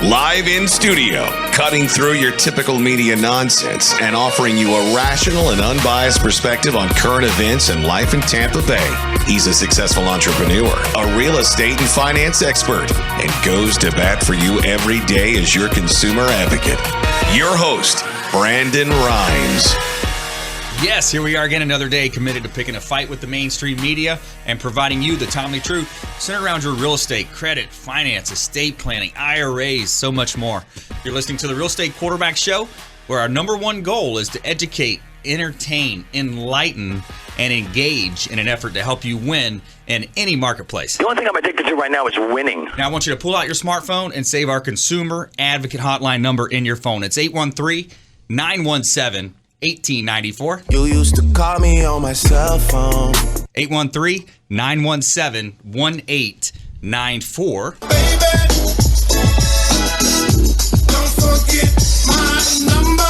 Live in studio, cutting through your typical media nonsense and offering you a rational and unbiased perspective on current events and life in Tampa Bay. He's a successful entrepreneur, a real estate and finance expert, and goes to bat for you every day as your consumer advocate. Your host, Brandon Rhymes. Yes, here we are again, another day committed to picking a fight with the mainstream media and providing you the timely truth centered around your real estate, credit, finance, estate planning, IRAs, so much more. You're listening to the Real Estate Quarterback Show, where our number one goal is to educate, entertain, enlighten, and engage in an effort to help you win in any marketplace. The only thing I'm addicted to right now is winning. Now, I want you to pull out your smartphone and save our consumer advocate hotline number in your phone. It's 813-917-1894. You used to call me on my cell phone. 813-917-1894. Baby, don't forget my number.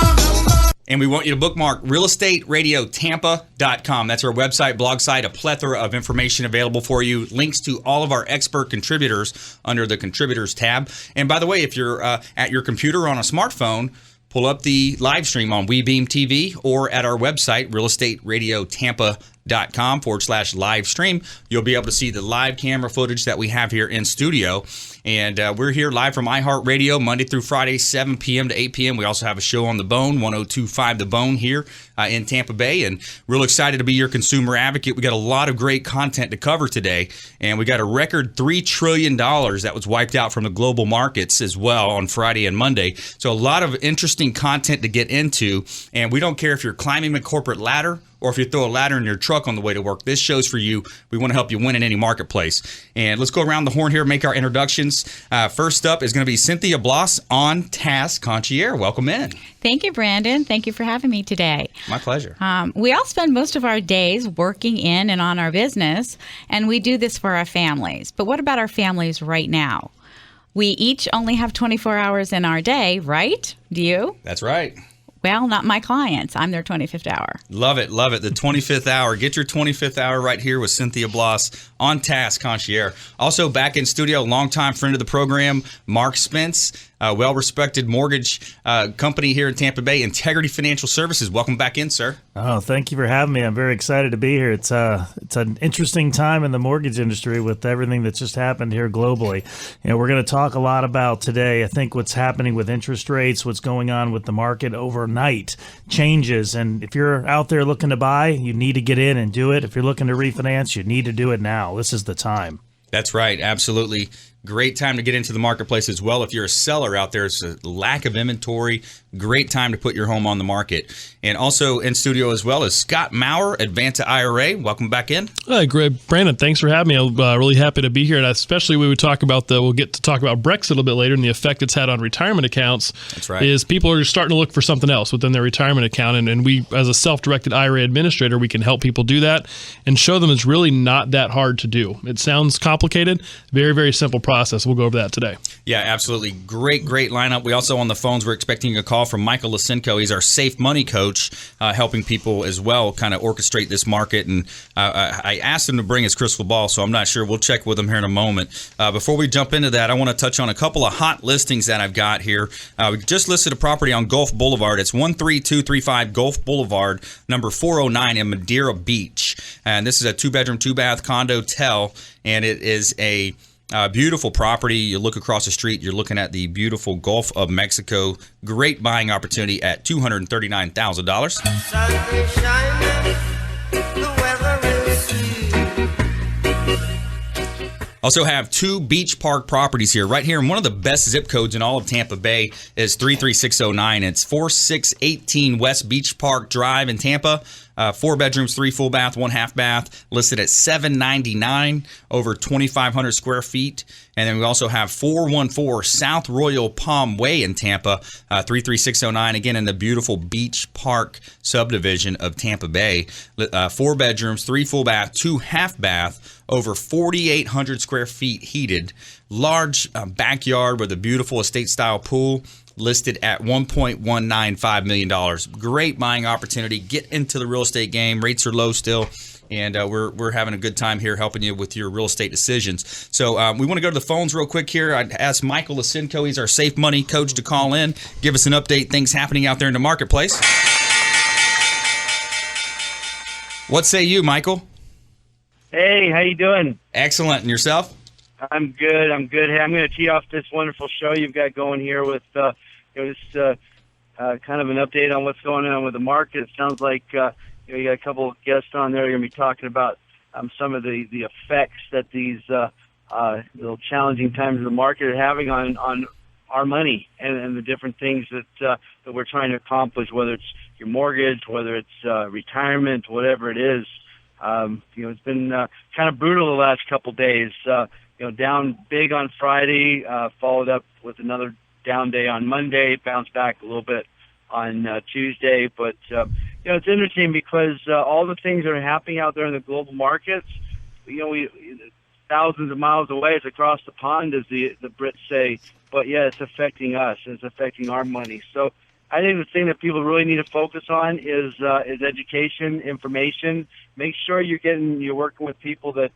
And we want you to bookmark realestateradiotampa.com. That's our website, blog site, a plethora of information available for you. Links to all of our expert contributors under the contributors tab. And by the way, if you're at your computer or on a smartphone, pull up the live stream on WeBeam TV or at our website, realestateradiotampa.com/live stream. You'll be able to see the live camera footage that we have here in studio. And we're here live from iHeart Radio Monday through Friday, 7 p.m. to 8 p.m. We also have a show on The Bone, 102.5 The Bone here in Tampa Bay. And real excited to be your consumer advocate. We got a lot of great content to cover today. And we got a record $3 trillion that was wiped out from the global markets as well on Friday and Monday. So a lot of interesting content to get into. And we don't care if you're climbing the corporate ladder or if you throw a ladder in your truck on the way to work. This show's for you. We want to help you win in any marketplace. And let's go around the horn here and make our introductions. First up is going to be Cynthia Bloss, on task concierge. Welcome in. Thank you, Brandon. Thank you for having me today. My pleasure. We all spend most of our days working in and on our business, and we do this for our families. But what about our families right now? We each only have 24 hours in our day, right? Do you? That's right. Well, not my clients. I'm their 25th hour. Love it. Love it. The 25th hour. Get your 25th hour right here with Cynthia Bloss, on task concierge. Also back in studio, longtime friend of the program, Mark Spence, well-respected mortgage company here in Tampa Bay, Integrity Financial Services. Welcome back in, sir. Oh, thank you for having me. I'm very excited to be here. It's an interesting time in the mortgage industry with everything that's just happened here globally. You know, we're going to talk a lot about today, I think, what's happening with interest rates, what's going on with the market overnight, changes. And if you're out there looking to buy, you need to get in and do it. If you're looking to refinance, you need to do it now. This is the time. That's right. Absolutely. Great time to get into the marketplace as well. If you're a seller out there, it's a lack of inventory. Great time to put your home on the market. And also in studio as well is Scott Maurer, Advanta IRA. Welcome back in. Hi, Greg. Brandon, thanks for having me. I'm really happy to be here. And especially we'll get to talk about Brexit a little bit later and the effect it's had on retirement accounts. That's right. Is people are starting to look for something else within their retirement account. And we, as a self-directed IRA administrator, we can help people do that and show them it's really not that hard to do. It sounds complicated. Very, very simple process. We'll go over that today. Yeah, absolutely. Great lineup. We also on the phones, we're expecting a call from Michael Lisenko. He's our safe money coach, helping people as well kind of orchestrate this market. And I asked him to bring his crystal ball, so I'm not sure. We'll check with him here in a moment. Before we jump into that, I want to touch on a couple of hot listings that I've got here. We just listed a property on Gulf Boulevard. It's 13235 Gulf Boulevard, number 409 in Madeira Beach. And this is a 2-bedroom, 2-bath condo-tel, and it is a beautiful property. You look across the street, you're looking at the beautiful Gulf of Mexico. Great buying opportunity at $239,000. Also have two beach park properties here. Right here in one of the best zip codes in all of Tampa Bay is 33609. It's 4618 West Beach Park Drive in Tampa. 4 bedrooms, 3 full bath, 1 half bath, listed at $799, over 2,500 square feet. And then we also have 414 South Royal Palm Way in Tampa, 33609, again in the beautiful Beach Park subdivision of Tampa Bay. 4 bedrooms, 3 full bath, 2 half bath, over 4,800 square feet heated. Large backyard with a beautiful estate-style pool. Listed at $1.195 million. Great buying opportunity. Get into the real estate game. Rates are low still. and we're having a good time here helping you with your real estate decisions. So we want to go to the phones real quick here. I'd ask Michael Lisinko, he's our Safe Money coach, to call in, give us an update, things happening out there in the marketplace. What say you, Michael? Hey, how you doing? Excellent. And yourself? I'm good. Hey, I'm going to tee off this wonderful show you've got going here with kind of an update on what's going on with the market. It sounds like you got a couple of guests on there. You're going to be talking about some of the effects that these little challenging times of the market are having on our money and the different things that we're trying to accomplish, whether it's your mortgage, whether it's retirement, whatever it is. It's been kind of brutal the last couple days. Down big on Friday, followed up with another down day on Monday, bounced back a little bit on Tuesday. But, it's interesting because all the things that are happening out there in the global markets, we thousands of miles away, it's across the pond, as the Brits say. But, yeah, it's affecting us. It's affecting our money. So I think the thing that people really need to focus on is education, information. Make sure you're working with people that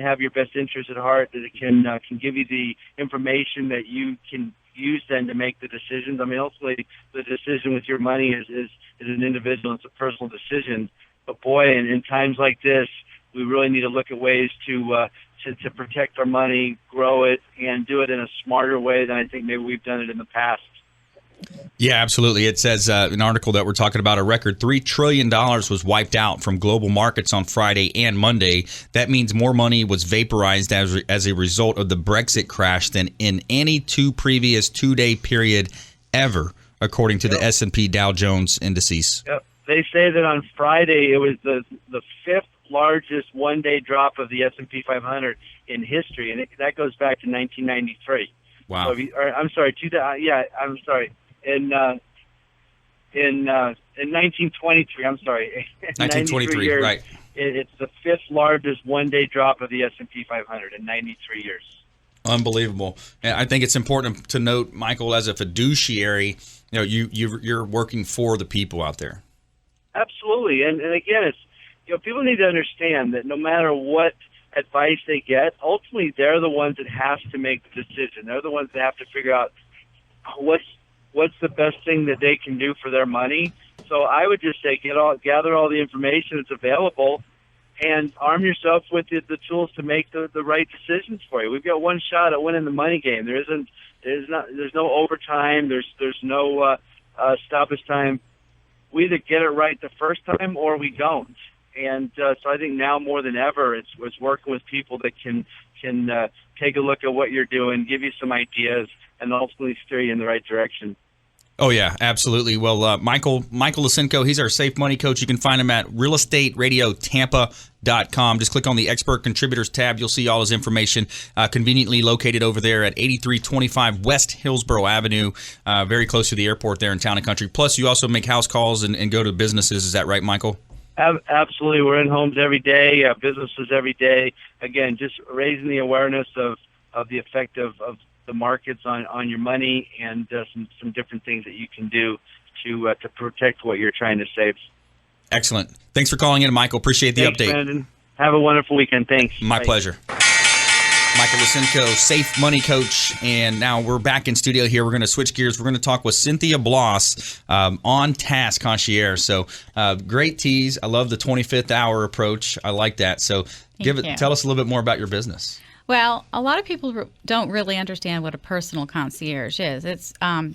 have your best interests at heart, that can give you the information that you can use then to make the decisions. I mean, ultimately, the decision with your money is an individual. It's a personal decision. But boy, in times like this, we really need to look at ways to protect our money, grow it, and do it in a smarter way than I think maybe we've done it in the past. Yeah, absolutely. It says an article that we're talking about, a record $3 trillion was wiped out from global markets on Friday and Monday. That means more money was vaporized as a result of the Brexit crash than in any previous two-day period ever, according to the S&P Dow Jones indices. Yep. They say that on Friday it was the fifth largest one-day drop of the S&P 500 in history, and that goes back to 1993. Wow. So I'm sorry. I'm sorry. In 1923, I'm sorry. 1923, years, right. It's the fifth largest one-day drop of the S&P 500 in 93 years. Unbelievable. And I think it's important to note, Michael, as a fiduciary, you're working for the people out there. Absolutely. And again, it's people need to understand that no matter what advice they get, ultimately they're the ones that have to make the decision. They're the ones that have to figure out what's the best thing that they can do for their money. So I would just say gather all the information that's available and arm yourself with the tools to make the right decisions for you. We've got one shot at winning the money game. There's no overtime. There's no stoppage time. We either get it right the first time or we don't. And so I think now more than ever, it's working with people that can take a look at what you're doing, give you some ideas, and ultimately steer you in the right direction. Oh, yeah, absolutely. Well, Michael Lisinko, he's our Safe Money coach. You can find him at realestateradiotampa.com. Just click on the Expert Contributors tab. You'll see all his information conveniently located over there at 8325 West Hillsborough Avenue, very close to the airport there in Town and Country. Plus, you also make house calls and go to businesses. Is that right, Michael? Absolutely. We're in homes every day, businesses every day. Again, just raising the awareness of the effect of the markets on your money and some different things that you can do to protect what you're trying to save. Excellent. Thanks for calling in, Michael. Appreciate the update. Brandon. Have a wonderful weekend. Thanks. My Bye. pleasure. Michael Lisinko, Safe Money Coach, and now we're back in studio here. We're going to switch gears. We're going to talk with Cynthia Bloss, on task concierge. So great tease. I love the 25th hour approach. I like that. So tell us a little bit more about your business. Well, a lot of people don't really understand what a personal concierge is. It's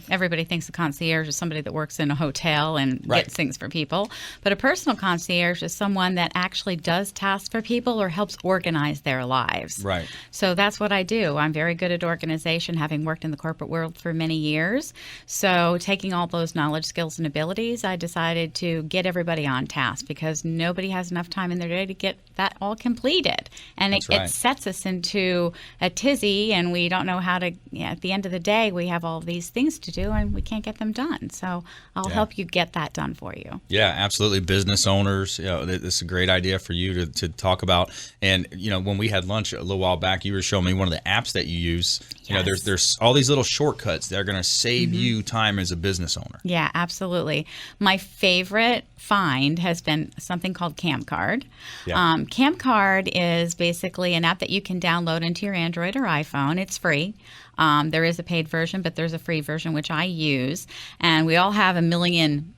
everybody thinks a concierge is somebody that works in a hotel and gets things for people. But a personal concierge is someone that actually does tasks for people or helps organize their lives. Right. So that's what I do. I'm very good at organization, having worked in the corporate world for many years. So taking all those knowledge, skills, and abilities, I decided to get everybody on task because nobody has enough time in their day to get that all completed. And it sets us into into a tizzy and we don't know how to, at the end of the day, we have all these things to do and we can't get them done. So I'll help you get that done for you. Yeah, absolutely. Business owners, this is a great idea for you to talk about. And, when we had lunch a little while back, you were showing me one of the apps that you use. Yes. There's all these little shortcuts that are going to save you time as a business owner. Yeah, absolutely. My favorite find has been something called CamCard. Yeah. CamCard is basically an app that you can download into your Android or iPhone. It's free. There is a paid version, but there's a free version, which I use. And we all have a million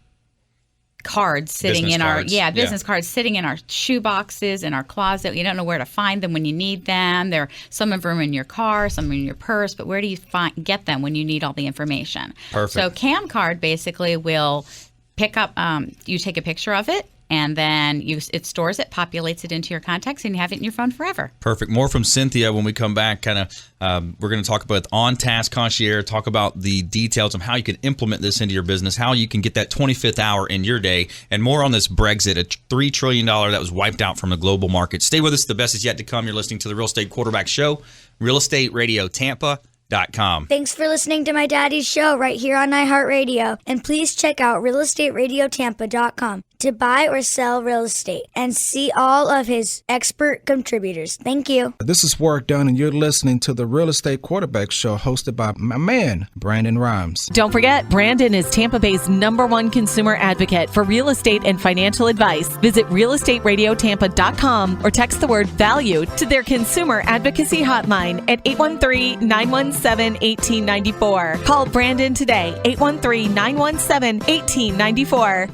cards sitting Business in cards. our business cards sitting in our shoe boxes, in our closet. You don't know where to find them when you need them. Some of them are in your car, some are in your purse, but where do you get them when you need all the information? Perfect. So CamCard basically will pick up, you take a picture of it, and then it stores it, populates it into your contacts, and you have it in your phone forever. Perfect. More from Cynthia when we come back. We're going to talk about On-Task Concierge, talk about the details of how you can implement this into your business, how you can get that 25th hour in your day, and more on this Brexit, a $3 trillion that was wiped out from the global market. Stay with us. The best is yet to come. You're listening to the Real Estate Quarterback Show, Real Estate Radio Tampa.com. Thanks for listening to my daddy's show right here on iHeartRadio. And please check out realestateradio.tampa.com to buy or sell real estate and see all of his expert contributors. Thank you. This is Warwick Dunn, and you're listening to the Real Estate Quarterback Show hosted by my man, Brandon Rhymes. Don't forget, Brandon is Tampa Bay's #1 consumer advocate for real estate and financial advice. Visit realestateradio.tampa.com or text the word VALUE to their consumer advocacy hotline at 813-917-1894. Call Brandon today, 813-917-1894.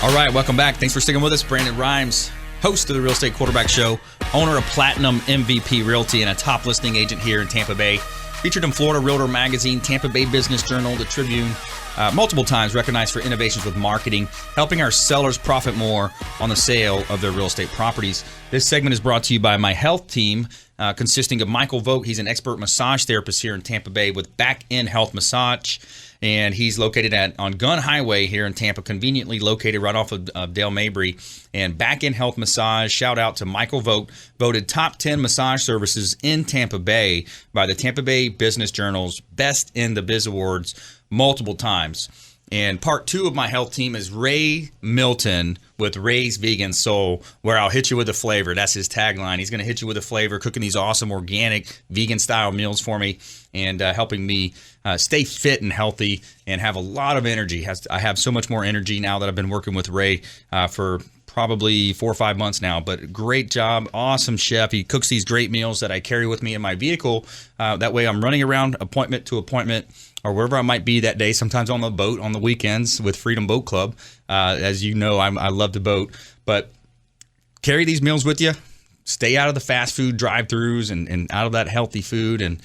All right, welcome back. Thanks for sticking with us. Brandon Rhymes, host of the Real Estate Quarterback Show, owner of Platinum MVP Realty, and a top listing agent here in Tampa Bay. Featured in Florida Realtor Magazine, Tampa Bay Business Journal, The Tribune, multiple times recognized for innovations with marketing, helping our sellers profit more on the sale of their real estate properties. This segment is brought to you by my health team, consisting of Michael Vogt. He's an expert massage therapist here in Tampa Bay with Back In Health Massage. And he's located on Gun Highway here in Tampa, conveniently located right off of Dale Mabry. And Back In Health Massage, shout out to Michael Vogt, voted top 10 massage services in Tampa Bay by the Tampa Bay Business Journal's Best in the Biz Awards multiple times. And part 2 of my health team is Ray Milton with Ray's Vegan Soul, where I'll hit you with a flavor. That's his tagline. He's going to hit you with a flavor, cooking these awesome organic vegan-style meals for me and helping me stay fit and healthy and have a lot of energy. I have so much more energy now that I've been working with Ray for probably 4 or 5 months now, but great job. Awesome chef. He cooks these great meals that I carry with me in my vehicle. That way I'm running around appointment to appointment or wherever I might be that day, sometimes on the boat on the weekends with Freedom Boat Club. As you know, I love to boat, but carry these meals with you. Stay out of the fast food drive-thrus and out of that healthy food and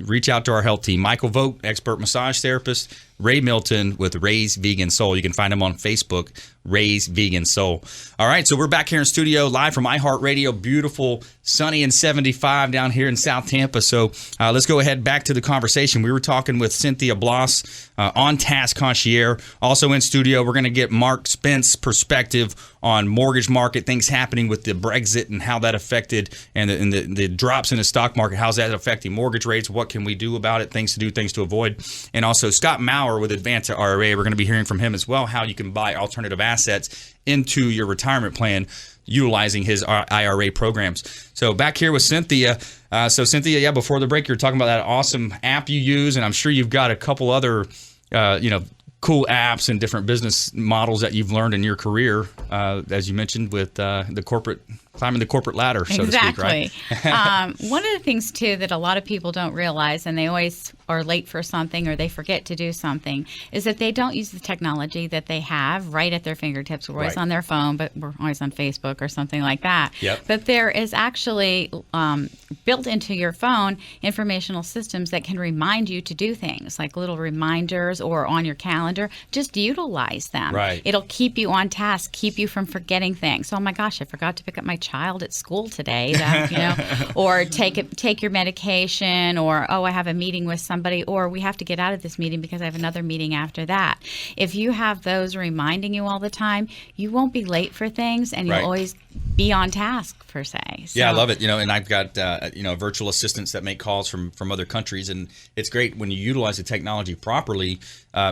reach out to our health team. Michael Vogt, expert massage therapist. Ray Milton with Ray's Vegan Soul. You can find him on Facebook, Ray's Vegan Soul. All right, so we're back here in studio live from iHeart Radio. Beautiful, sunny and 75 down here in South Tampa. So let's go ahead back to the conversation. We were talking with Cynthia Bloss, On-Task Concierge. Also in studio, we're going to get Mark Spence's perspective on mortgage market, things happening with the Brexit and how that affected, and the drops in the stock market. How's that affecting mortgage rates? What can we do about it? Things to do, things to avoid. And also Scott Maurer with Advance RRA. We're going to be hearing from him as well, how you can buy alternative assets into your retirement plan utilizing his IRA programs. So back here with Cynthia. So Cynthia, before the break, you're talking about that awesome app you use, and I'm sure you've got a couple other, cool apps and different business models that you've learned in your career, as you mentioned, with the corporate, climbing the corporate ladder, so to speak, right? One of the things, too, that a lot of people don't realize, and they always are late for something or they forget to do something, is that they don't use the technology that they have right at their fingertips. We're always on their phone, but we're always on Facebook or something like that. Yep. But there is actually built into your phone informational systems that can remind you to do things, like little reminders or on your calendar. Just utilize them. Right. It'll keep you on task, keep you from forgetting things. Oh my gosh, I forgot to pick up my child at school today, that, or take your medication, or, oh, I have a meeting with somebody, or we have to get out of this meeting because I have another meeting after that. If you have those reminding you all the time, you won't be late for things, and you'll always be on task, per se. So. Yeah, I love it. And I've got virtual assistants that make calls from other countries, and it's great when you utilize the technology properly.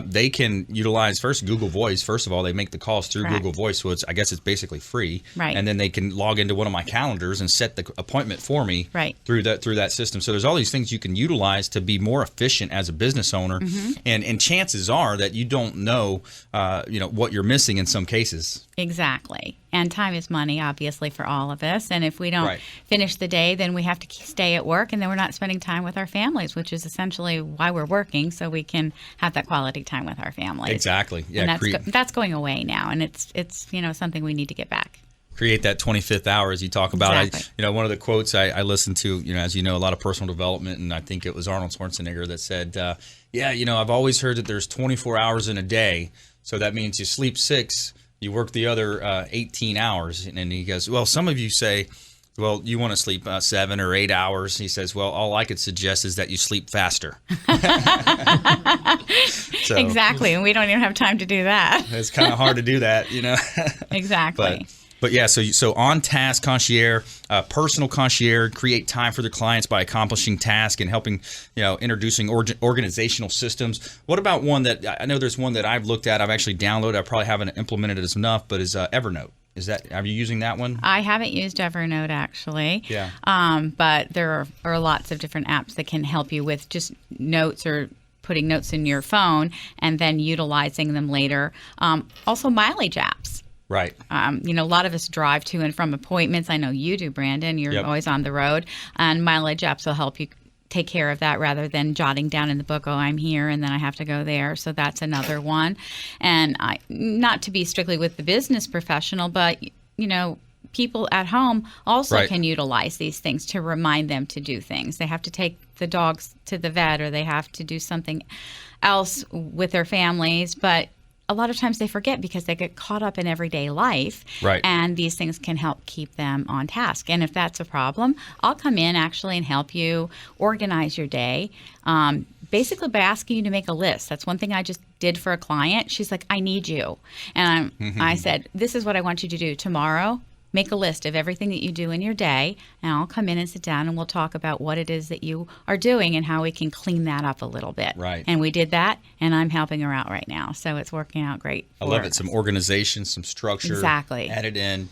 They can utilize first Google Voice. First of all, they make the calls through Google Voice, so I guess it's basically free. Right. And then they can log into one of my calendars and set the appointment for me through that system. So there's all these things you can utilize to be more efficient as a business owner. And chances are that you don't know what you're missing in some cases. Exactly. And time is money, obviously, for all of us. And if we don't finish the day, then we have to stay at work, and then we're not spending time with our families, which is essentially why we're working, so we can have that quality time with our families. Exactly. Yeah. And that's going away now, and it's something we need to get back. Create that 25th hour, as you talk about. Exactly. One of the quotes I listened to, as you know, a lot of personal development, and I think it was Arnold Schwarzenegger that said, I've always heard that there's 24 hours in a day, so that means you sleep 6, you work the other 18 hours. And he goes, well, some of you say, well, you want to sleep 7 or 8 hours. He says, well, all I could suggest is that you sleep faster. Exactly. And we don't even have time to do that. It's kind of hard to do that, Exactly. But yeah, so on-task concierge, personal concierge, create time for their clients by accomplishing tasks and helping, introducing organizational systems. What about one that, I know there's one that I've looked at, I've actually downloaded, I probably haven't implemented it enough, but is Evernote. Are you using that one? I haven't used Evernote, actually. Yeah. But there are lots of different apps that can help you with just notes or putting notes in your phone and then utilizing them later. Also, mileage apps. Right. A lot of us drive to and from appointments. I know you do, Brandon. You're always on the road. And mileage apps will help you take care of that rather than jotting down in the book, oh, I'm here and then I have to go there. So that's another one. And not to be strictly with the business professional, but, people at home also can utilize these things to remind them to do things. They have to take the dogs to the vet, or they have to do something else with their families, but a lot of times they forget because they get caught up in everyday life. Right. And these things can help keep them on task. And if that's a problem, I'll come in actually and help you organize your day. Basically by asking you to make a list. That's one thing I just did for a client. She's like, I need you. And I said, this is what I want you to do tomorrow. Make a list of everything that you do in your day, and I'll come in and sit down and we'll talk about what it is that you are doing and how we can clean that up a little bit. Right. And we did that, and I'm helping her out right now, so it's working out great. I love it. Some organization, some structure. Exactly. Add it in,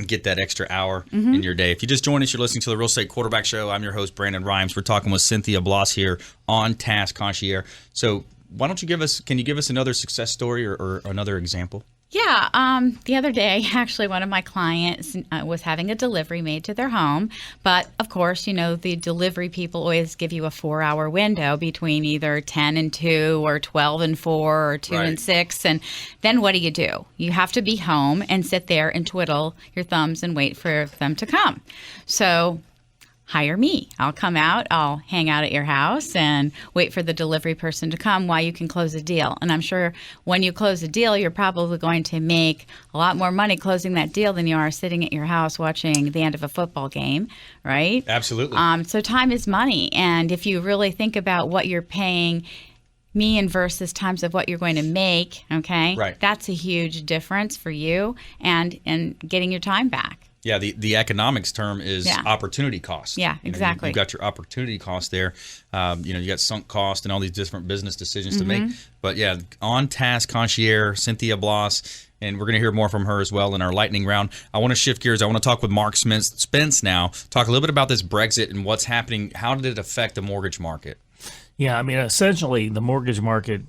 get that extra hour in your day. If you just joined us, you're listening to the Real Estate Quarterback Show. I'm your host, Brandon Rhymes. We're talking with Cynthia Bloss here on Task Concierge. So why don't you can you give us another success story or another example? Yeah, the other day, actually, one of my clients was having a delivery made to their home. But, of course, the delivery people always give you a 4-hour window between either 10 and 2 or 12 and 4 or 2 and 6. And then what do? You have to be home and sit there and twiddle your thumbs and wait for them to come. So hire me. I'll come out, I'll hang out at your house and wait for the delivery person to come while you can close a deal. And I'm sure when you close a deal, you're probably going to make a lot more money closing that deal than you are sitting at your house watching the end of a football game, right? Absolutely. So time is money. And if you really think about what you're paying me and versus times of what you're going to make, okay? Right. That's a huge difference for you and getting your time back. Yeah, the economics term is opportunity cost. Yeah, exactly. You've got your opportunity cost there. You got sunk cost and all these different business decisions to make. But yeah, on task concierge, Cynthia Bloss, and we're going to hear more from her as well in our lightning round. I want to shift gears. I want to talk with Mark Spence now. Talk a little bit about this Brexit and what's happening. How did it affect the mortgage market? Yeah, I mean, essentially, the mortgage market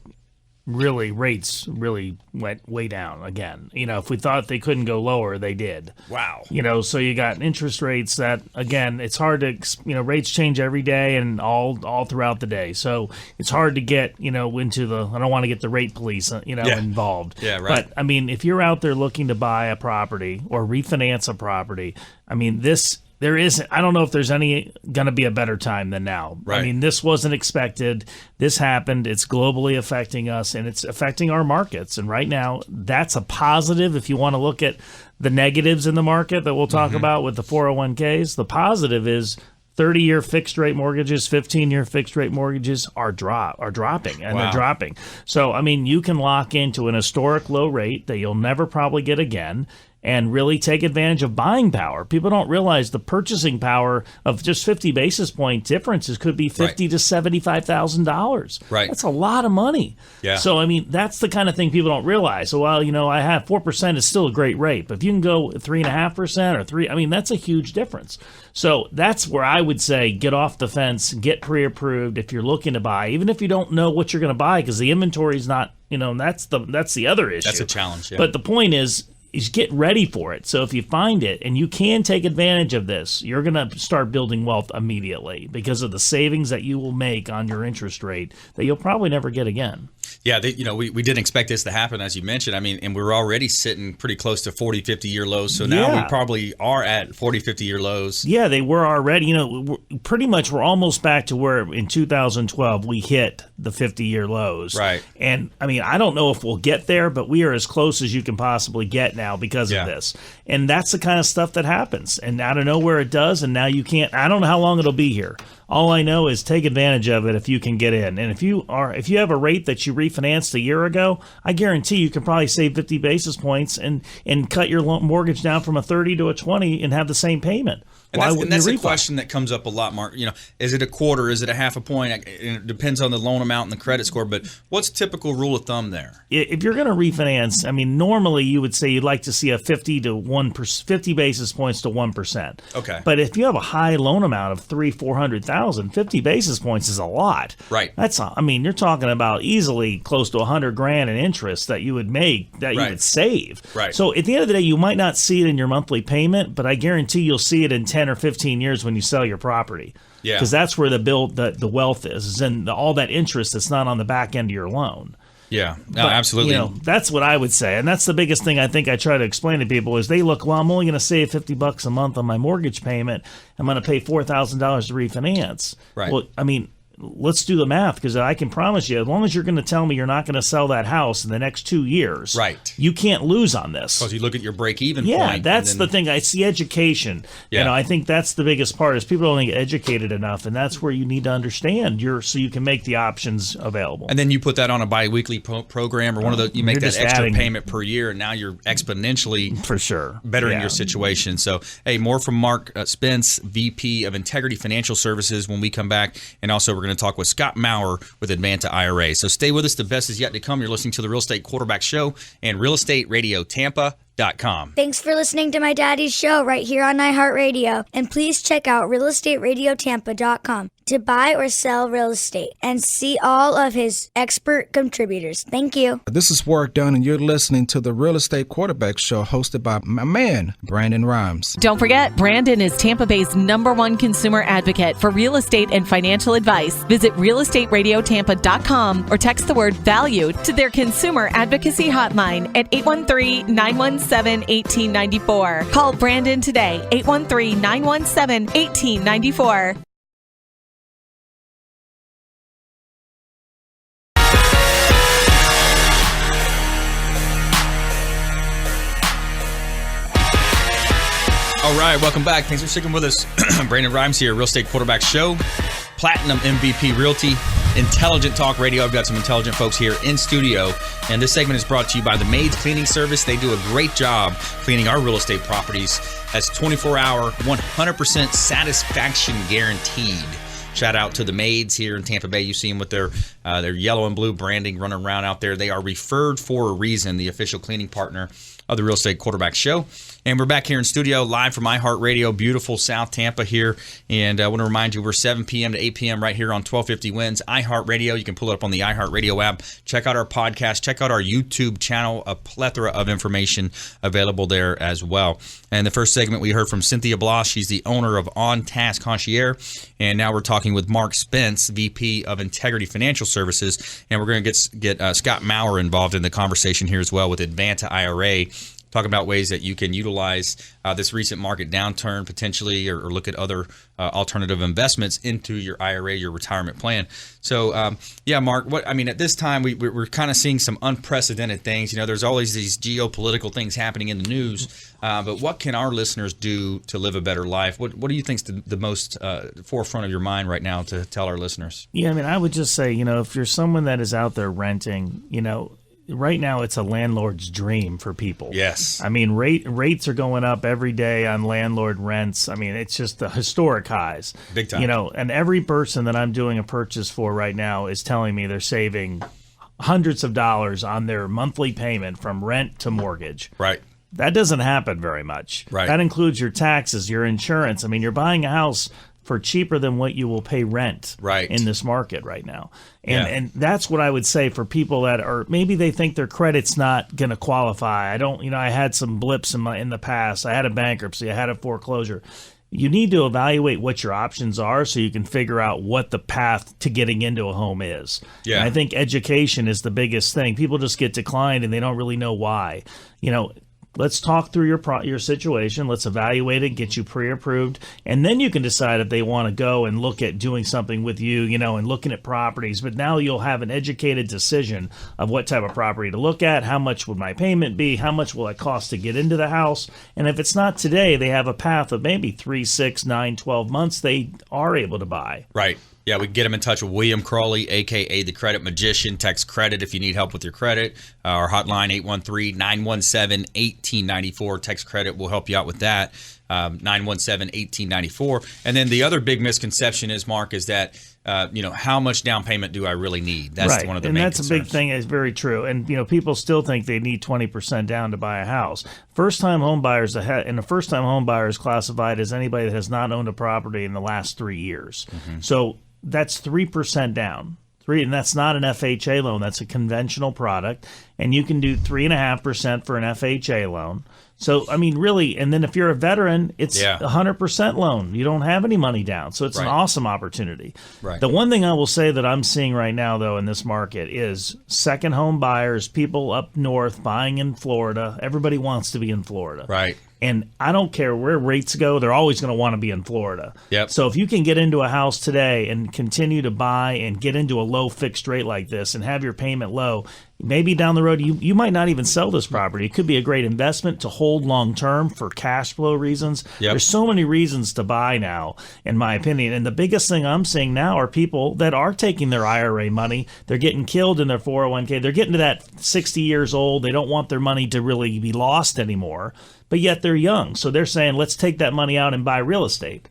rates really went way down again. If we thought they couldn't go lower, they did. Wow. So you got interest rates that, again, it's hard to, rates change every day and all throughout the day. So it's hard to get, into I don't want to get the rate police, involved. Yeah, right. But, I mean, if you're out there looking to buy a property or refinance a property, I mean, this there isn't. I don't know if there's going to be a better time than now. Right. I mean, this wasn't expected. This happened. It's globally affecting us, and it's affecting our markets. And right now, that's a positive. If you want to look at the negatives in the market that we'll talk about with the 401ks, the positive is 30-year fixed rate mortgages, 15-year fixed rate mortgages are dropping, and they're dropping. So, I mean, you can lock into an historic low rate that you'll never probably get again and really take advantage of buying power. People don't realize the purchasing power of just 50 basis point differences could be $50,000 to $75,000. Right. That's a lot of money. Yeah. So, I mean, that's the kind of thing people don't realize. So, well, I have 4% is still a great rate, but if you can go 3.5% or 3, I mean, that's a huge difference. So that's where I would say get off the fence, get pre-approved if you're looking to buy, even if you don't know what you're going to buy, because the inventory is not, that's the other issue. That's a challenge. Yeah. But the point is get ready for it. So if you find it and you can take advantage of this, you're going to start building wealth immediately because of the savings that you will make on your interest rate that you'll probably never get again. Yeah, we didn't expect this to happen, as you mentioned. I mean, and we're already sitting pretty close to 40, 50-year lows. So now we probably are at 40, 50-year lows. Yeah, they were already. We're almost back to where in 2012 we hit the 50-year lows. Right. And, I mean, I don't know if we'll get there, but we are as close as you can possibly get now because of this. And that's the kind of stuff that happens. And out of nowhere it does, and now you can't. I don't know how long it'll be here. All I know is take advantage of it if you can get in. And if you have a rate that you refinanced a year ago, I guarantee you can probably save 50 basis points and cut your mortgage down from a 30 to a 20 and have the same payment. And that's a question that comes up a lot, Mark. Is it a quarter? Is it a half a point? It depends on the loan amount and the credit score. But what's typical rule of thumb there? If you're going to refinance, I mean, normally you would say you'd like to see a 50 basis points to 1%. Okay. But if you have a high loan amount of $400,000, 50 basis points is a lot. Right. You're talking about easily close to $100,000 in interest that you would make, that you would save. Right. So at the end of the day, you might not see it in your monthly payment, but I guarantee you'll see it in 10 or 15 years when you sell your property. Yeah. Because that's where the wealth is in all that interest that's not on the back end of your loan. Yeah, no, absolutely. That's what I would say. And that's the biggest thing I think I try to explain to people is they look, well, I'm only going to save $50 a month on my mortgage payment. I'm going to pay $4,000 to refinance. Right. Well, I mean, let's do the math, because I can promise you, as long as you're going to tell me you're not going to sell that house in the next 2 years, right, you can't lose on this. Because you look at your break-even point. Yeah, that's the thing. I see education. Yeah. I think that's the biggest part is people don't get educated enough, and that's where you need to understand so you can make the options available. And then you put that on a biweekly program or one of the, you make that extra payment per year, and now you're exponentially for sure bettering your situation. So, hey, more from Mark Spence, VP of Integrity Financial Services, when we come back, and also we're going to talk with Scott Maurer with Advanta IRA. So stay with us. The best is yet to come. You're listening to the Real Estate Quarterback Show and RealEstateRadioTampa.com. Thanks for listening to my daddy's show right here on iHeart Radio. And please check out RealEstateRadioTampa.com to buy or sell real estate and see all of his expert contributors. Thank you. This is Work Done, and you're listening to the Real Estate Quarterback Show hosted by my man, Brandon Rhymes. Don't forget, Brandon is Tampa Bay's #1 consumer advocate for real estate and financial advice. Visit RealEstateRadioTampa.com or text the word VALUE to their consumer advocacy hotline at 813-917-1894. Call Brandon today, 813-917-1894. All right, welcome back. Thanks for sticking with us. Brandon Rhymes here, Real Estate Quarterback Show, Platinum MVP Realty, Intelligent Talk Radio. I've got some intelligent folks here in studio, and this segment is brought to you by the Maids Cleaning Service. They do a great job cleaning our real estate properties. That's 24-hour, 100% satisfaction guaranteed. Shout out to the Maids here in Tampa Bay. You see them with their yellow and blue branding running around out there. They are referred for a reason, the official cleaning partner of the Real Estate Quarterback Show. And we're back here in studio live from iHeart Radio, beautiful South Tampa here. And I want to remind you, we're 7 p.m. to 8 p.m. right here on 1250 Wins, iHeart Radio. You can pull it up on the iHeart Radio app. Check out our podcast. Check out our YouTube channel. A plethora of information available there as well. And the first segment, we heard from Cynthia Bloss. She's the owner of On Task Concierge. And now we're talking with Mark Spence, VP of Integrity Financial Services. And we're going to get Scott Maurer involved in the conversation here as well with Advanta IRA. talking about ways that you can utilize this recent market downturn potentially, or look at other alternative investments into your IRA, your retirement plan. So, Mark, at this time, we're kind of seeing some unprecedented things. There's always these geopolitical things happening in the news, but what can our listeners do to live a better life? What do you think is the most forefront of your mind right now to tell our listeners? Yeah, I would just say, if you're someone that is out there renting, right now it's a landlord's dream for people. Yes. Rates are going up every day on landlord rents. It's just the historic highs. Big time. And every person that I'm doing a purchase for right now is telling me they're saving hundreds of dollars on their monthly payment from rent to mortgage. Right. That doesn't happen very much. Right. That includes your taxes, your insurance. You're buying a house for cheaper than what you will pay rent in this market right now. And that's what I would say for people that are, maybe they think their credit's not going to qualify. I had some blips in the past. I had a bankruptcy. I had a foreclosure. You need to evaluate what your options are so you can figure out what the path to getting into a home is. Yeah. And I think education is the biggest thing. People just get declined and they don't really know why. Let's talk through your situation. Let's evaluate it, get you pre-approved, and then you can decide if they want to go and look at doing something with you, and looking at properties. But now you'll have an educated decision of what type of property to look at, how much would my payment be, how much will it cost to get into the house, and if it's not today, they have a path of maybe 3, 6, 9, 12 months they are able to buy. Right. Yeah, we can get them in touch with William Crawley, a.k.a. the Credit Magician. Text credit if you need help with your credit. Our hotline, 813-917-1894. Text credit will help you out with that, 917-1894. And then the other big misconception is, Mark, is that, how much down payment do I really need? That's right. One of the and main that's concerns. A big thing. It's very true. And, people still think they need 20% down to buy a house. First-time home buyers, and a first-time home buyer is classified as anybody that has not owned a property in the last 3 years. Mm-hmm. So that's 3% down. And that's not an FHA loan. That's a conventional product. And you can do 3.5% for an FHA loan. So, really, and then if you're a veteran, it's 100% loan. You don't have any money down. So it's an awesome opportunity. Right. The one thing I will say that I'm seeing right now, though, in this market is second home buyers, people up north buying in Florida. Everybody wants to be in Florida. Right. And I don't care where rates go, they're always going to want to be in Florida. Yep. So if you can get into a house today and continue to buy and get into a low fixed rate like this and have your payment low, maybe down the road you might not even sell this property. It could be a great investment to hold long term for cash flow reasons. Yep. There's so many reasons to buy now, in my opinion. And the biggest thing I'm seeing now are people that are taking their IRA money. They're getting killed in their 401k. They're getting to that 60 years old. They don't want their money to really be lost anymore. But yet they're young. So they're saying, let's take that money out and buy real estate.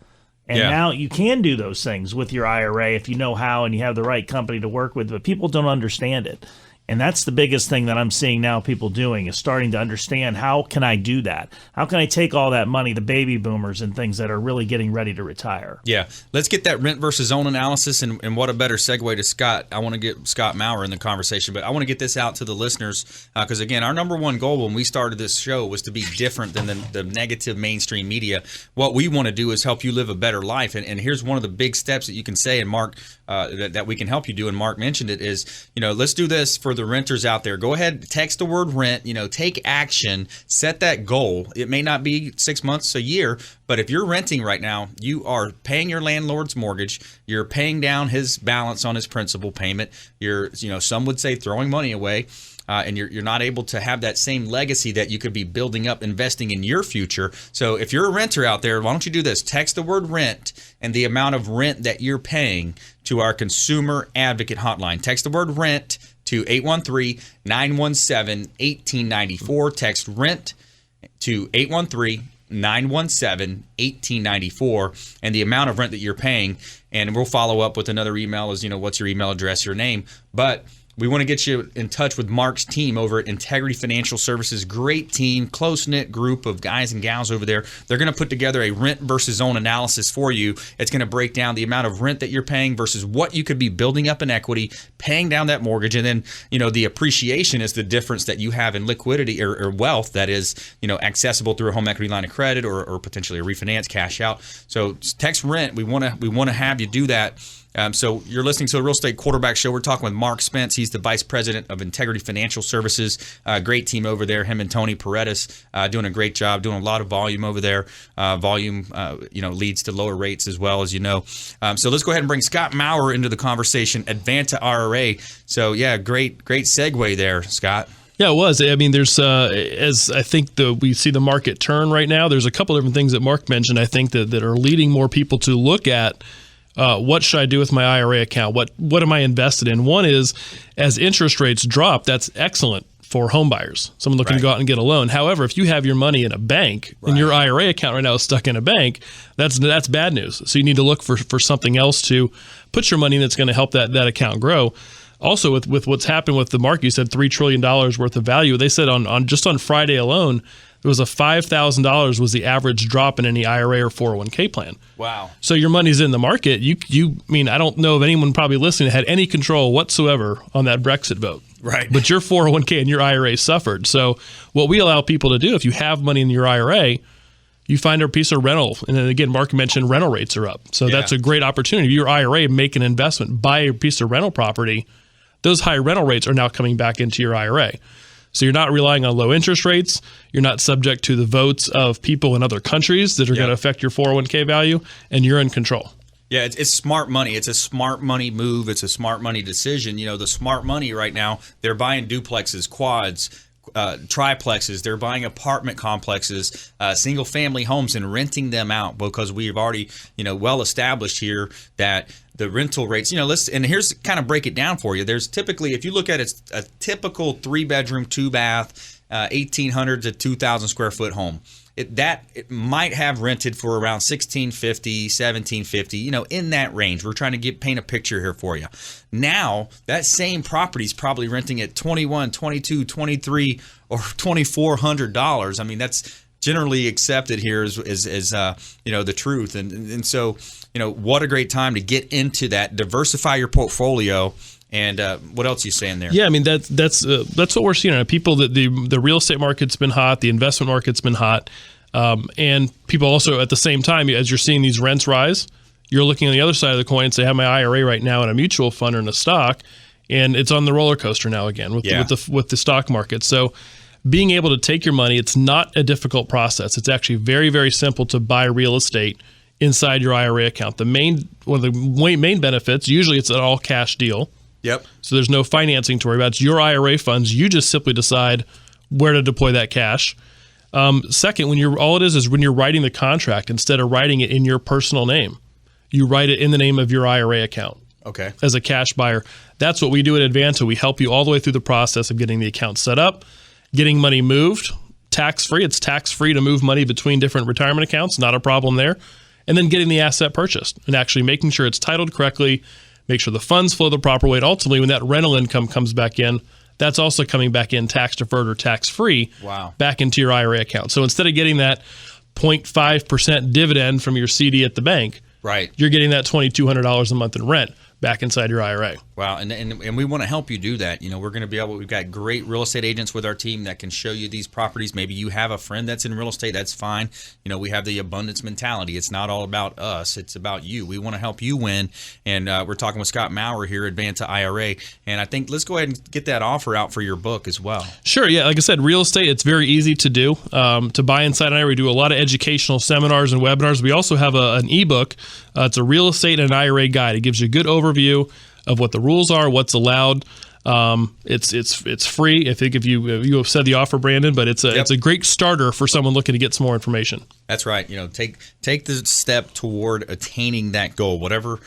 And now you can do those things with your IRA if you know how and you have the right company to work with. But people don't understand it. And that's the biggest thing that I'm seeing now people doing is starting to understand, how can I do that? How can I take all that money, the baby boomers and things that are really getting ready to retire? Yeah. Let's get that rent versus own analysis. And what a better segue to Scott. I want to get Scott Maurer in the conversation, but I want to get this out to the listeners because, again, our number one goal when we started this show was to be different than the negative mainstream media. What we want to do is help you live a better life. And here's one of the big steps that you can say, and Mark, that we can help you do, and Mark mentioned it, is, let's do this for the renters out there. Go ahead, text the word rent, take action, set that goal. It may not be 6 months, a year, but if you're renting right now, you are paying your landlord's mortgage, you're paying down his balance on his principal payment, you're, some would say throwing money away. And you're not able to have that same legacy that you could be building up, investing in your future. So if you're a renter out there, why don't you do this? Text the word rent and the amount of rent that you're paying to our consumer advocate hotline. Text the word rent to 813-917-1894. Text rent to 813-917-1894 and the amount of rent that you're paying. And we'll follow up with another email as, what's your email address, your name. But we want to get you in touch with Mark's team over at Integrity Financial Services. Great team, close-knit group of guys and gals over there. They're going to put together a rent versus own analysis for you. It's going to break down the amount of rent that you're paying versus what you could be building up in equity, paying down that mortgage, and then, the appreciation is the difference that you have in liquidity or wealth that is, accessible through a home equity line of credit or potentially a refinance cash out. So text rent. We want to have you do that. So you're listening to the Real Estate Quarterback Show. We're talking with Mark Spence. He's the Vice President of Integrity Financial Services. Great team over there. Him and Tony Paredes doing a great job, doing a lot of volume over there. Volume, leads to lower rates as well, as you know. So let's go ahead and bring Scott Maurer into the conversation. Advanta IRA. So yeah, great segue there, Scott. Yeah, it was. I mean, there's as I think we see the market turn right now. There's a couple different things that Mark mentioned. I think that are leading more people to look at. What should I do with my IRA account? What am I invested in? One is, as interest rates drop, that's excellent for home buyers, someone looking to go out and get a loan. However, if you have your money in a bank and your IRA account right now is stuck in a bank, that's bad news. So you need to look for something else to put your money in that's going to help that account grow. Also, with what's happened with the market, you said $3 trillion worth of value. They said on Friday alone, it was $5,000 was the average drop in any IRA or 401k plan. Wow. So your money's in the market. I don't know if anyone probably listening had any control whatsoever on that Brexit vote. Right. But your 401k and your IRA suffered. So what we allow people to do, if you have money in your IRA, you find a piece of rental. And then again, Mark mentioned rental rates are up. So that's a great opportunity. If your IRA, make an investment, buy a piece of rental property, those high rental rates are now coming back into your IRA. So you're not relying on low interest rates. You're not subject to the votes of people in other countries that are going to affect your 401k value, and you're in control. Yeah, it's smart money. It's a smart money move. It's a smart money decision. The smart money right now, they're buying duplexes, quads, triplexes. They're buying apartment complexes, single family homes, and renting them out because we've already, well established here that the rental rates, and here's kind of break it down for you. There's typically, if you look at it, a typical 3-bedroom, 2-bath, 1,800 to 2,000 square foot home. It might have rented for around $1,650, $1,750, in that range. We're trying to paint a picture here for you. Now, that same property is probably renting at $2,100, $2,200, $2,300, or $2,400. I mean, that's generally accepted here as the truth. And so, what a great time to get into that, diversify your portfolio. And what else are you saying there? Yeah, I mean that's what we're seeing. People that the real estate market's been hot, the investment market's been hot, and people also at the same time, as you're seeing these rents rise, you're looking on the other side of the coin and say, I have my IRA right now in a mutual fund or in a stock, and it's on the roller coaster now again with the stock market. So being able to take your money, it's not a difficult process. It's actually very, very simple to buy real estate inside your IRA account. One of the main benefits, usually it's an all cash deal. Yep. So there's no financing to worry about. It's your IRA funds. You just simply decide where to deploy that cash. Second, when you're writing the contract, instead of writing it in your personal name, you write it in the name of your IRA account. Okay. As a cash buyer. That's what we do at Advanta. We help you all the way through the process of getting the account set up, getting money moved, tax-free. It's tax-free to move money between different retirement accounts. Not a problem there. And then getting the asset purchased and actually making sure it's titled correctly, make sure the funds flow the proper way. And ultimately, when that rental income comes back in, that's also coming back in tax-deferred or tax-free back into your IRA account. So instead of getting that 0.5% dividend from your CD at the bank, you're getting that $2,200 a month in rent back inside your IRA. Wow, and we want to help you do that. We're going to be able. We've got great real estate agents with our team that can show you these properties. Maybe you have a friend that's in real estate. That's fine. We have the abundance mentality. It's not all about us. It's about you. We want to help you win. And we're talking with Scott Maurer here at Advanta IRA. And I think let's go ahead and get that offer out for your book as well. Sure. Yeah. Like I said, real estate, it's very easy to do. To buy inside IRA, we do a lot of educational seminars and webinars. We also have an ebook. It's a real estate and IRA guide. It gives you a good overview of what the rules are, what's allowed. It's free. I think if you have said the offer, Brandon, but it's a great starter for someone looking to get some more information. That's right. Take the step toward attaining that goal, whatever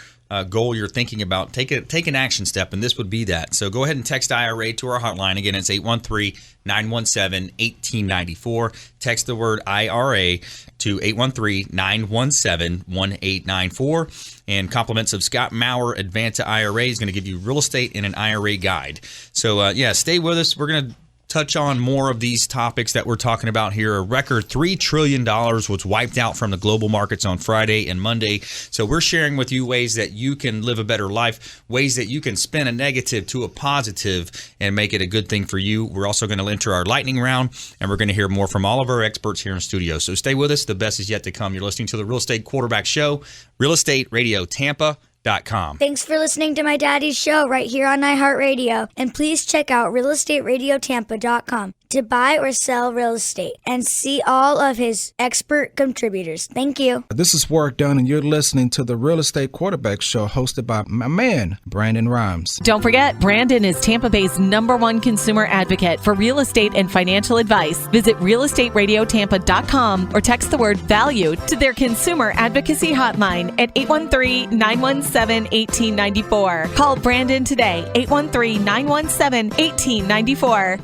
goal you're thinking about. Take an action step, and this would be that. So go ahead and text IRA to our hotline. Again, it's 813-917-1894. Text the word IRA to 813-917-1894. And compliments of Scott Maurer, Advanta IRA, is going to give you real estate and an IRA guide. So, stay with us. We're going to touch on more of these topics that we're talking about here. A record $3 trillion was wiped out from the global markets on Friday and Monday. So we're sharing with you ways that you can live a better life, ways that you can spin a negative to a positive and make it a good thing for you. We're also going to enter our lightning round, and we're going to hear more from all of our experts here in studio. So stay with us. The best is yet to come. You're listening to the Real Estate Quarterback Show, Real Estate Radio Tampa. Thanks for listening to my daddy's show right here on iHeartRadio. And please check out realestateradiotampa.com to buy or sell real estate and see all of his expert contributors. Thank you. This is Work Done, and you're listening to the Real Estate Quarterback Show hosted by my man, Brandon Rhymes. Don't forget, Brandon is Tampa Bay's #1 consumer advocate for real estate and financial advice. Visit realestateradiotampa.com or text the word VALUE to their consumer advocacy hotline at 813-917-1894. Call Brandon today, 813-917-1894.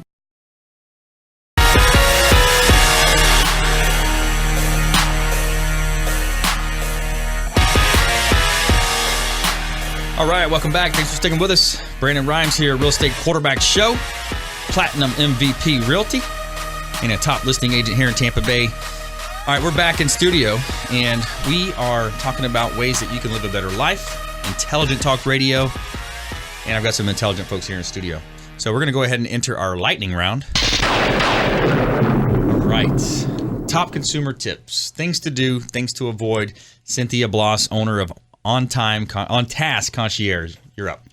All right, welcome back. Thanks for sticking with us. Brandon Rhymes here, Real Estate Quarterback Show, Platinum MVP Realty, and a top listing agent here in Tampa Bay. All right, we're back in studio, and we are talking about ways that you can live a better life, intelligent talk radio, and I've got some intelligent folks here in studio. So we're going to go ahead and enter our lightning round. All right. Top consumer tips, things to do, things to avoid. Cynthia Bloss, owner of On Task Concierge. You're up.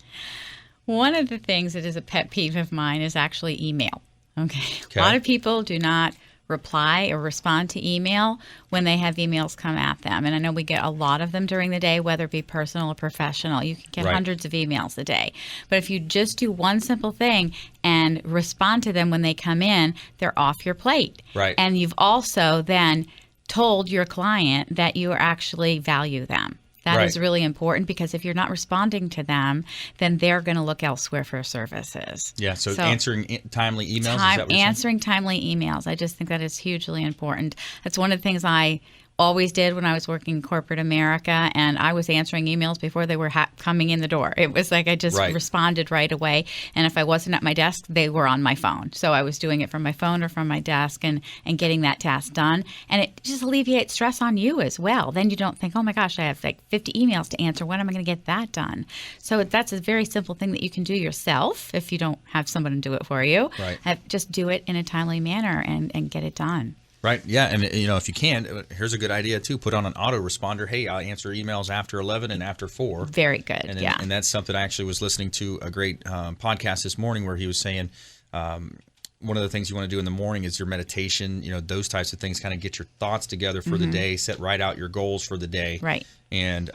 One of the things that is a pet peeve of mine is actually email. Okay. A lot of people do not reply or respond to email when they have emails come at them. And I know we get a lot of them during the day, whether it be personal or professional. You can get hundreds of emails a day. But if you just do one simple thing and respond to them when they come in, they're off your plate. Right. And you've also then told your client that you actually value them. That is really important, because if you're not responding to them, then they're going to look elsewhere for services. Yeah, so answering timely emails? Is that what you're answering timely emails. I just think that is hugely important. That's one of the things I always did when I was working in corporate America, and I was answering emails before they were coming in the door. It was like I just responded right away, and if I wasn't at my desk, they were on my phone. So I was doing it from my phone or from my desk and getting that task done, and it just alleviates stress on you as well. Then you don't think, oh my gosh, I have like 50 emails to answer. When am I going to get that done? So that's a very simple thing that you can do yourself if you don't have someone to do it for you. Right. Just do it in a timely manner and get it done. Right. Yeah. And, if you can, here's a good idea, too. Put on an autoresponder. Hey, I'll answer emails after 11 and after 4. Very good. And that's something I actually was listening to a great podcast this morning where he was saying one of the things you want to do in the morning is your meditation, those types of things, kind of get your thoughts together for the day, write out your goals for the day. Right. And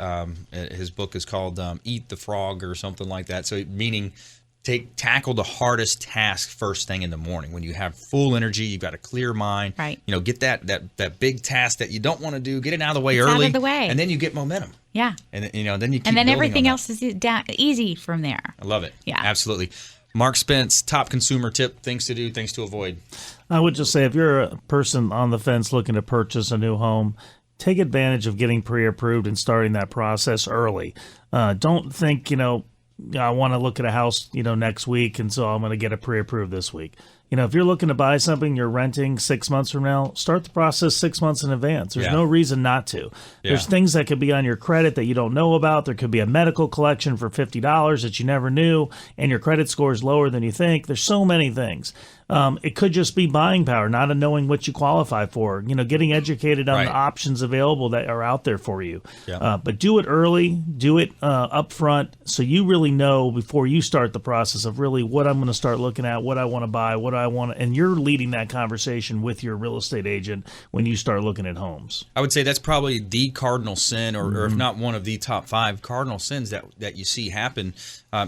his book is called Eat the Frog or something like that. So meaning tackle the hardest task first thing in the morning when you have full energy, you've got a clear mind. Right. Get that big task that you don't want to do, get it out of the way early. Out of the way. And then you get momentum. Yeah. And then you keep and then building everything on else is easy from there. I love it. Yeah. Absolutely. Mark Spence, top consumer tip, things to do, things to avoid. I would just say if you're a person on the fence looking to purchase a new home, take advantage of getting pre-approved and starting that process early. Don't think, I want to look at a house, next week, and so I'm going to get it pre-approved this week. If you're looking to buy something you're renting 6 months from now, start the process 6 months in advance. There's no reason not to. Yeah. There's things that could be on your credit that you don't know about. There could be a medical collection for $50 that you never knew, and your credit score is lower than you think. There's so many things. It could just be buying power, not knowing what you qualify for. Getting educated on the options available that are out there for you. Yeah. But do it early, do it up front, so you really know before you start the process of really what I'm going to start looking at, what I want to buy, what I want, and you're leading that conversation with your real estate agent when you start looking at homes. I would say that's probably the cardinal sin, or if not one of the top 5 cardinal sins that you see happen.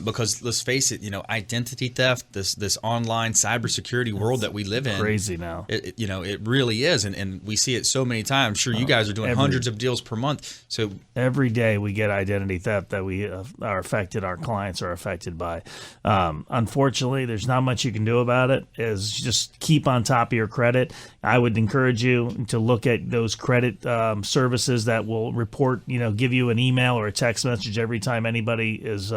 Because let's face it, identity theft, this online cybersecurity world that we live in, crazy now. It really is, and we see it so many times. I'm sure you guys are doing hundreds of deals per month. So every day we get identity theft that we are affected. Our clients are affected by. Unfortunately, there's not much you can do about it. Is just keep on top of your credit. I would encourage you to look at those credit services that will report, give you an email or a text message every time anybody is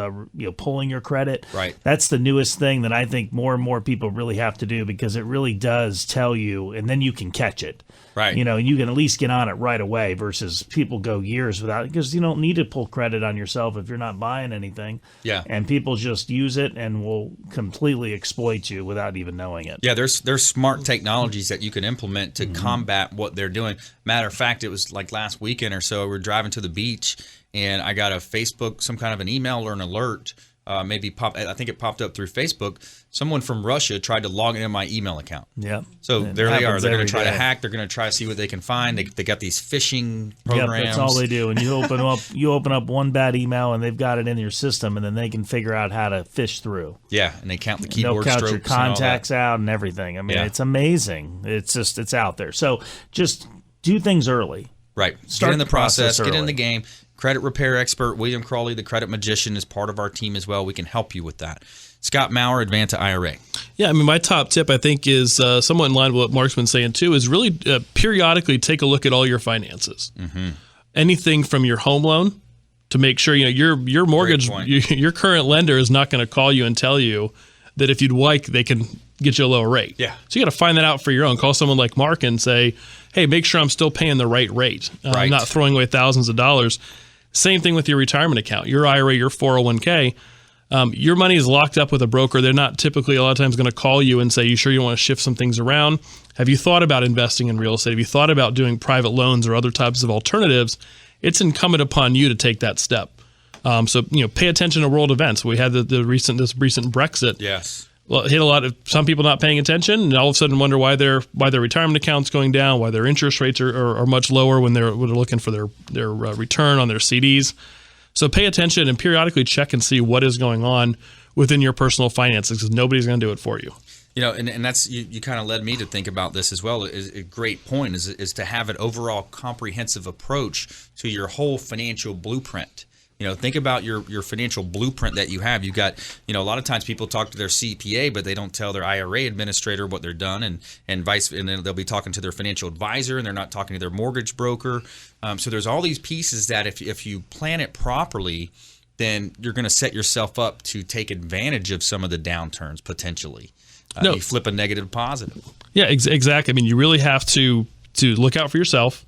pulling your credit. Right. That's the newest thing that I think more and more people really have to do, because it really does tell you, and then you can catch it. Right. You can at least get on it right away versus people go years without it, because you don't need to pull credit on yourself if you're not buying anything. Yeah. And people just use it and will completely exploit you without even knowing it. Yeah, there's smart technologies that you can implement to combat what they're doing. Matter of fact, it was like last weekend or so, we were driving to the beach, and I got a Facebook, some kind of an email or an alert. I think it popped up through Facebook. Someone from Russia tried to log into my email account. Yeah. So there they are. They're going to try to hack. They're going to try to see what they can find. They got these phishing programs. Yep, that's all they do. And you open up one bad email, and they've got it in your system, and then they can figure out how to fish through. Yeah, and they count the keyboard strokes. They'll count your contacts out and everything. I mean, it's amazing. It's out there. So just do things early. Right. Start get in the process. Get in early. the game. Credit repair expert William Crawley, the credit magician, is part of our team as well. We can help you with that. Scott Maurer, Advanta IRA. Yeah, I mean, my top tip, I think, is somewhat in line with what Mark's been saying, too, is really periodically take a look at all your finances. Mm-hmm. Anything from your home loan to make sure, your mortgage, your current lender is not going to call you and tell you that if you'd like, they can get you a lower rate. Yeah. So you got to find that out for your own. Call someone like Mark and say, hey, make sure I'm still paying the right rate. I'm not throwing away thousands of dollars. Same thing with your retirement account, your IRA, your 401k. Your money is locked up with a broker. They're not typically a lot of times going to call you and say, you sure you want to shift some things around? Have you thought about investing in real estate? Have you thought about doing private loans or other types of alternatives? It's incumbent upon you to take that step. So pay attention to world events. We had this recent Brexit. Yes. Well, it hit a lot of some people not paying attention, and all of a sudden wonder why their retirement account's going down, why their interest rates are much lower when they're looking for their return on their CDs. So pay attention and periodically check and see what is going on within your personal finances, because nobody's going to do it for you. And that's you kind of led me to think about this as well. Is a great point is to have an overall comprehensive approach to your whole financial blueprint. Think about your financial blueprint that you have. You got, a lot of times people talk to their CPA, but they don't tell their IRA administrator what they're done, and then they'll be talking to their financial advisor, and they're not talking to their mortgage broker. So there's all these pieces that if you plan it properly, then you're going to set yourself up to take advantage of some of the downturns potentially. You flip a negative positive. Yeah, exactly. I mean, you really have to look out for yourself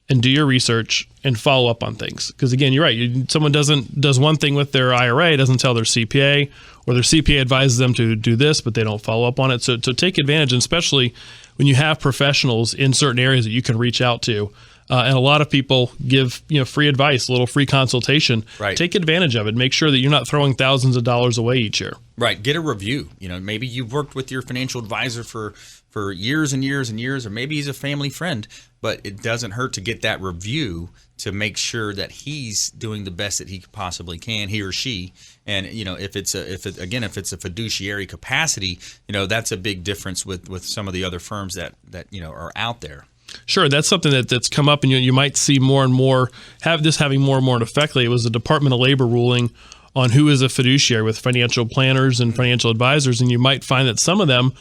and do your research and follow up on things. Because again, you're right. Someone does one thing with their IRA, doesn't tell their CPA, or their CPA advises them to do this, but they don't follow up on it. So take advantage, and especially when you have professionals in certain areas that you can reach out to. And a lot of people give free advice, a little free consultation. Right. Take advantage of it. Make sure that you're not throwing thousands of dollars away each year. Right. Get a review. Maybe you've worked with your financial advisor for years and years and years, or maybe he's a family friend, but it doesn't hurt to get that review to make sure that he's doing the best that he possibly can, he or she. And if it's a fiduciary capacity, that's a big difference with some of the other firms that are out there. Sure, that's something that's come up, and you might see more and more having more and more effect. It was the Department of Labor ruling on who is a fiduciary with financial planners and financial advisors, and you might find that some of them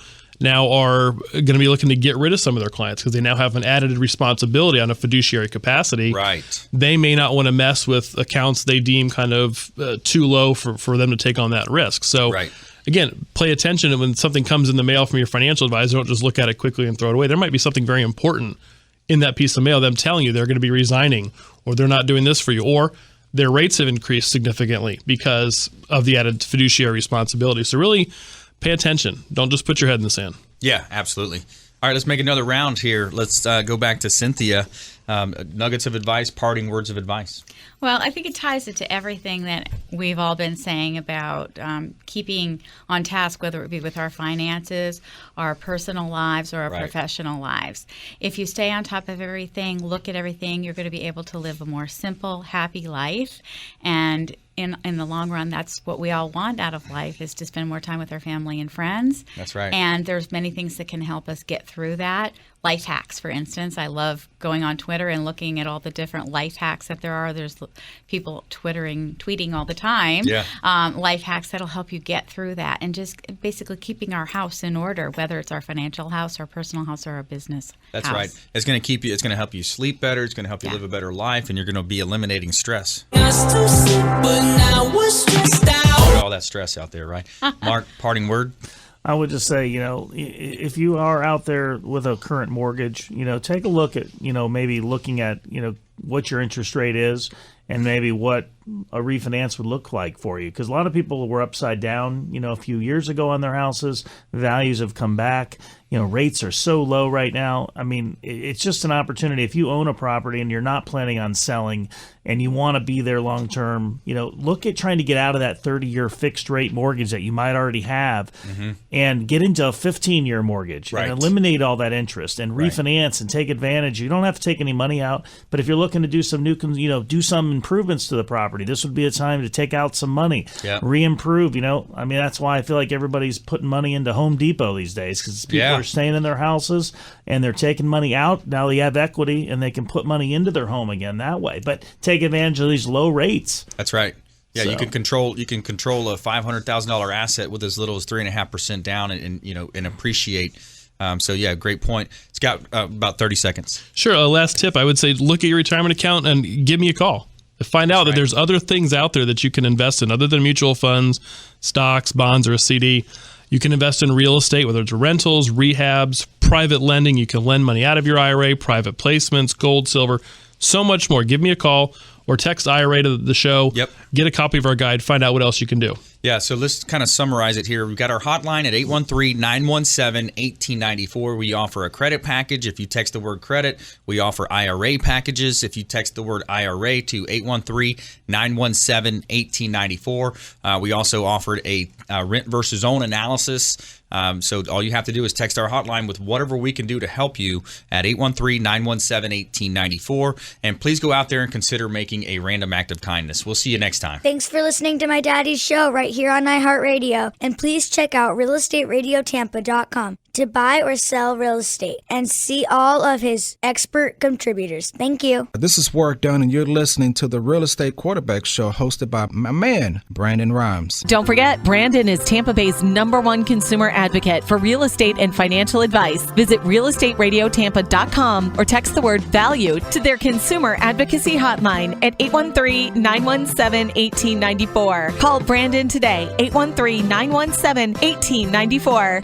now are going to be looking to get rid of some of their clients because they now have an added responsibility on a fiduciary capacity. Right. They may not want to mess with accounts they deem kind of too low for them to take on that risk. So, again, pay attention, and when something comes in the mail from your financial advisor, don't just look at it quickly and throw it away. There might be something very important in that piece of mail, them telling you they're going to be resigning, or they're not doing this for you, or their rates have increased significantly because of the added fiduciary responsibility. So really pay attention. Don't just put your head in the sand. Yeah, absolutely. All right, let's make another round here. Let's go back to Cynthia. Nuggets of advice, parting words of advice. Well, I think it ties it to everything that we've all been saying about keeping on task, whether it be with our finances, our personal lives, or our professional lives. If you stay on top of everything, look at everything, you're going to be able to live a more simple, happy life. And in the long run, that's what we all want out of life, is to spend more time with our family and friends. That's right. And there's many things that can help us get through that. Life hacks, for instance. I love going on Twitter and looking at all the different life hacks that there are. There's people tweeting all the time. Yeah. Life hacks that'll help you get through that, and just basically keeping our house in order, whether it's our financial house, our personal house, or our business That's house. right. It's going to help you sleep better. It's going to help you live a better life, and you're going to be eliminating stress. All that stress out there, right? Mark, parting word? I would just say, if you are out there with a current mortgage, take a look at, maybe looking at, what your interest rate is, and maybe what a refinance would look like for you, because a lot of people were upside down, a few years ago on their houses. Values have come back. Rates are so low right now. I mean, it's just an opportunity. If you own a property and you're not planning on selling and you want to be there long term, look at trying to get out of that 30-year fixed rate mortgage that you might already have and get into a 15-year mortgage and eliminate all that interest and refinance and take advantage. You don't have to take any money out, but if you're looking to do some do some improvements to the property, this would be a time to take out some money, re-improve. I mean, that's why I feel like everybody's putting money into Home Depot these days, because people are staying in their houses and they're taking money out. Now they have equity and they can put money into their home again that way, but take advantage of these low rates. That's right. Yeah, So- you can control a $500,000 asset with as little as 3.5% down and appreciate. Great point. It's got about 30 seconds. Sure. A last tip, I would say look at your retirement account and give me a call. Find out that there's other things out there that you can invest in other than mutual funds, stocks, bonds, or a CD. You can invest in real estate, whether it's rentals, rehabs, private lending. You can lend money out of your IRA, private placements, gold, silver, so much more. Give me a call or text IRA to the show. Yep. Get a copy of our guide. Find out what else you can do. Yeah, so let's kind of summarize it here. We've got our hotline at 813-917-1894. We offer a credit package. If you text the word credit, we offer IRA packages. If you text the word IRA to 813-917-1894, we also offered a rent versus own analysis. So all you have to do is text our hotline with whatever we can do to help you at 813-917-1894. And please go out there and consider making a random act of kindness. We'll see you next time. Thanks for listening to my daddy's show right here on iHeartRadio. And please check out realestateradiotampa.com to buy or sell real estate and see all of his expert contributors. Thank you. This is Work Done, and you're listening to the Real Estate Quarterback Show hosted by my man, Brandon Rhymes. Don't forget, Brandon is Tampa Bay's #1 consumer advocate for real estate and financial advice. Visit realestateradiotampa.com or text the word VALUE to their consumer advocacy hotline at 813-917-1894. Call Brandon today, 813-917-1894.